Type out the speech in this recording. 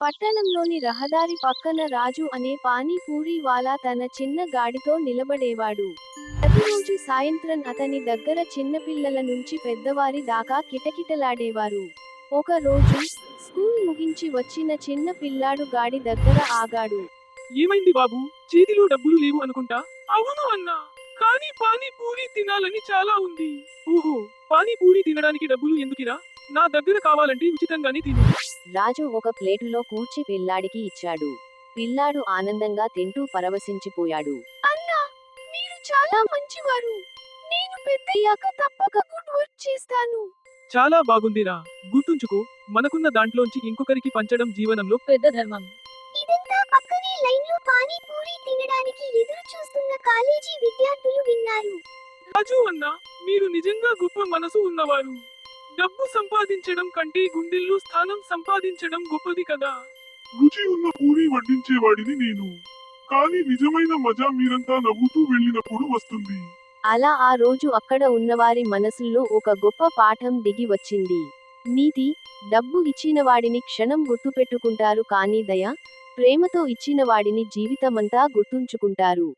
పట్టణంలోని రహదారి పక్కన రాజు అనే పానీపూరీ వాలా తన చిన్న గాడితో నిలబడేవాడు. ప్రతిరోజు సాయంత్రం అతని దగ్గర చిన్నపిల్లల నుంచి పెద్దవారి దాకా కిటకిటలాడేవారు. ఒక రోజు, స్కూల్ ముగించి వచ్చిన చిన్న పిల్లాడు గాడి దగ్గర ఆగాడు. ఏమైంది బాబూ, చేతిలో డబ్బులు లేవు అనుకుంటా. అవును అన్నా, కానీ పానీపూరి తినాలని చాలా ఉంది. ఓహో, పానీపూరి తినడానికి డబ్బులు ఎందుకిరా? నా దగ్గర కావాలంటే ఉచితంగానే తిను. రాజు ఒక ప్లేటులో కూర్చి పిల్లాడికి ఇచ్చాడు. పిల్లాడు ఆనందంగా తింటూ పరవశించిపోయాడు. అన్నా, మీరు చాలా మంచివారు. నేను పెద్దయ్యాక తప్పక గుడ్ వర్క్ చేస్తాను. చాలా బాగుందిరా. గుర్తుంచుకో, మనకున్న దాంట్లోంచి ఇంకొకరికి పంచడం జీవనంలో పెద్ద ధర్మం. ఇదంతా పక్కనే లైన్లో పానీపూరి తినడానికి ఎదురు చూస్తున్న కాలేజీ విద్యార్థులు విన్నారు. రాజు అన్నా, మీరు నిజంగా గొప్ప మనసు ఉన్నవారు. డబ్బు సంపాదించడం కంటే గుండెల్లో స్థానం సంపాదించడం గొప్పది కదా. రుచి ఉన్న పూరి వడ్డించేవాడిని నేను. కానీ నిజమైన మజా మీరంతా నవ్వుతూ వెళ్ళినప్పుడు వస్తుంది. అలా ఆ రోజు అక్కడ ఉన్నవారి మనసుల్లో ఒక గొప్ప పాఠం దిగి వచ్చింది. నీతి: డబ్బు ఇచ్చినవాడిని క్షణం గుర్తుపెట్టుకుంటారు కానీ దయ, ప్రేమతో ఇచ్చినవాడిని జీవితమంతా గుర్తుంచుకుంటారు.